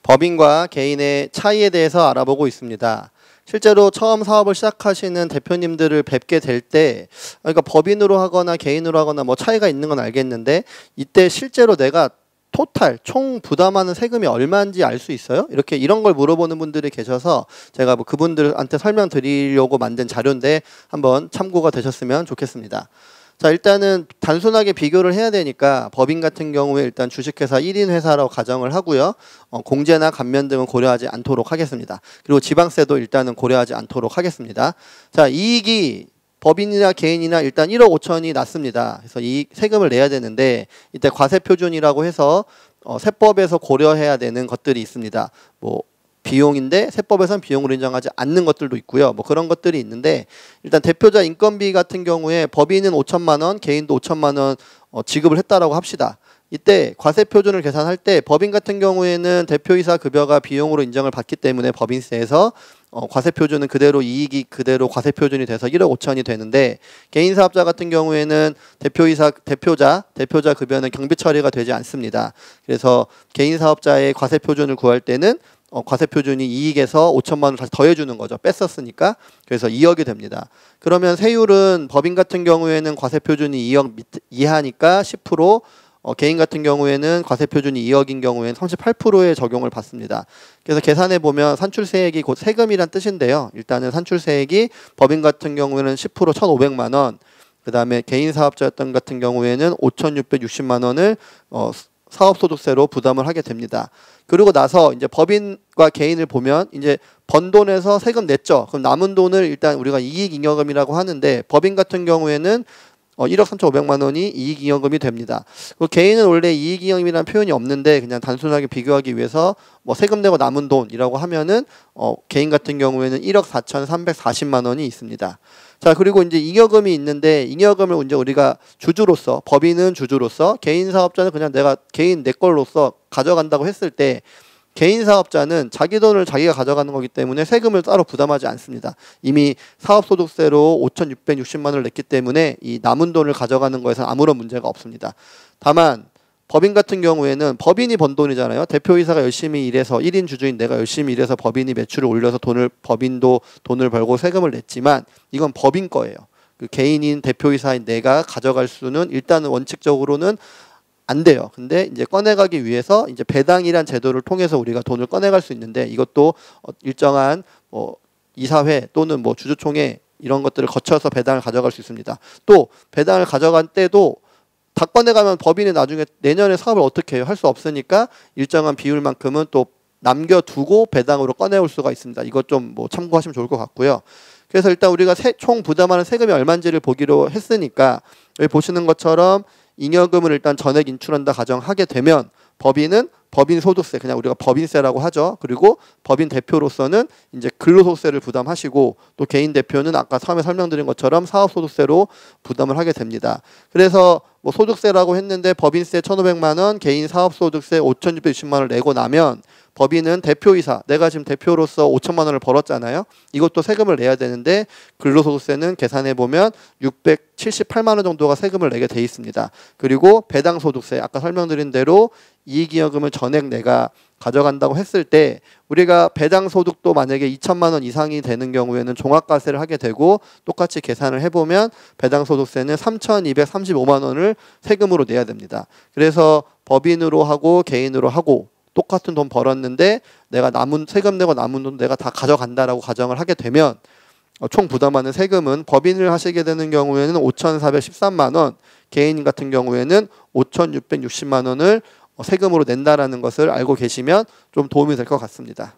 법인과 개인의 차이에 대해서 알아보고 있습니다. 실제로 처음 사업을 시작하시는 대표님들을 뵙게 될 때, 그러니까 법인으로 하거나 개인으로 하거나 뭐 차이가 있는 건 알겠는데, 이때 실제로 내가 토탈 총 부담하는 세금이 얼마인지 알 수 있어요? 이런 걸 물어보는 분들이 계셔서 제가 뭐 그분들한테 설명드리려고 만든 자료인데 한번 참고가 되셨으면 좋겠습니다. 자, 일단은 단순하게 비교를 해야 되니까 법인 같은 경우에 일단 주식회사 1인 회사라고 가정을 하고요. 공제나 감면 등은 고려하지 않도록 하겠습니다. 그리고 지방세도 일단은 고려하지 않도록 하겠습니다. 자, 이익이 법인이나 개인이나 일단 1억 5천이 났습니다. 그래서 이 세금을 내야 되는데 이때 과세표준이라고 해서 세법에서 고려해야 되는 것들이 있습니다. 뭐 비용인데 세법에서는 비용으로 인정하지 않는 것들도 있고요. 뭐 그런 것들이 있는데 일단 대표자 인건비 같은 경우에 법인은 5천만 원, 개인도 5천만 원 지급을 했다라고 합시다. 이때 과세표준을 계산할 때 법인 같은 경우에는 대표이사 급여가 비용으로 인정을 받기 때문에 법인세에서 과세표준은 그대로 이익이 그대로 과세표준이 돼서 1억 5천이 되는데 개인 사업자 같은 경우에는 대표자 급여는 경비 처리가 되지 않습니다. 그래서 개인 사업자의 과세표준을 구할 때는 과세표준이 이익에서 5천만 원을 다시 더해주는 거죠. 뺐었으니까. 그래서 2억이 됩니다. 그러면 세율은 법인 같은 경우에는 과세표준이 2억 이하니까 10%, 개인 같은 경우에는 과세표준이 2억인 경우에는 38%의 적용을 받습니다. 그래서 계산해 보면 산출세액이 곧 세금이란 뜻인데요. 일단은 산출세액이 법인 같은 경우에는 10% 1,500만 원, 그 다음에 개인 사업자였던 같은 경우에는 5,660만 원을 사업소득세로 부담을 하게 됩니다. 그리고 나서 이제 법인과 개인을 보면 이제 번 돈에서 세금 냈죠. 그럼 남은 돈을 일단 우리가 이익잉여금이라고 하는데 법인 같은 경우에는 1억 3,500만 원이 이익잉여금이 됩니다. 개인은 원래 이익잉여금이라는 표현이 없는데 그냥 단순하게 비교하기 위해서 뭐 세금 내고 남은 돈이라고 하면은 개인 같은 경우에는 1억 4,340만 원이 있습니다. 자, 그리고 이제 잉여금이 있는데 잉여금을 이제 우리가 주주로서 법인은 주주로서 개인 사업자는 그냥 내가 개인 내 걸로서 가져간다고 했을 때 개인 사업자는 자기 돈을 자기가 가져가는 거기 때문에 세금을 따로 부담하지 않습니다. 이미 사업소득세로 5,660만 원을 냈기 때문에 이 남은 돈을 가져가는 거에서는 아무런 문제가 없습니다. 다만 법인 같은 경우에는 법인이 번 돈이잖아요. 대표이사가 열심히 일해서 1인 주주인 내가 열심히 일해서 법인이 매출을 올려서 법인도 돈을 벌고 세금을 냈지만 이건 법인 거예요. 그 개인인 대표이사인 내가 가져갈 수는 일단은 원칙적으로는 안 돼요. 근데 이제 꺼내가기 위해서 이제 배당이란 제도를 통해서 우리가 돈을 꺼내갈 수 있는데 이것도 일정한 이사회 또는 뭐 주주총회 이런 것들을 거쳐서 배당을 가져갈 수 있습니다. 또 배당을 가져간 때도 다 꺼내가면 법인이 나중에 내년에 사업을 어떻게 해요? 할 수 없으니까 일정한 비율만큼은 또 남겨두고 배당으로 꺼내올 수가 있습니다. 이것 좀 뭐 참고하시면 좋을 것 같고요. 그래서 일단 우리가 총 부담하는 세금이 얼마인지를 보기로 했으니까 여기 보시는 것처럼 잉여금을 일단 전액 인출한다 가정하게 되면 법인은 법인 소득세, 그냥 우리가 법인세라고 하죠. 그리고 법인 대표로서는 이제 근로소득세를 부담하시고 또 개인 대표는 아까 처음에 설명드린 것처럼 사업소득세로 부담을 하게 됩니다. 그래서 뭐 소득세라고 했는데 법인세 1,500만 원, 개인 사업소득세 5,660만 원을 내고 나면 법인은 대표이사, 내가 지금 대표로서 5천만 원을 벌었잖아요. 이것도 세금을 내야 되는데 근로소득세는 계산해보면 678만 원 정도가 세금을 내게 돼 있습니다. 그리고 배당소득세, 아까 설명드린 대로 이익잉여금을 전액 내가 가져간다고 했을 때 우리가 배당소득도 만약에 2천만 원 이상이 되는 경우에는 종합과세를 하게 되고 똑같이 계산을 해보면 배당소득세는 3,235만 원을 세금으로 내야 됩니다. 그래서 법인으로 하고 개인으로 하고 똑같은 돈 벌었는데 내가 세금 내고 남은 돈 내가 다 가져간다라고 가정을 하게 되면 총 부담하는 세금은 법인을 하시게 되는 경우에는 5,413만 원, 개인 같은 경우에는 5,660만 원을 세금으로 낸다라는 것을 알고 계시면 좀 도움이 될 것 같습니다.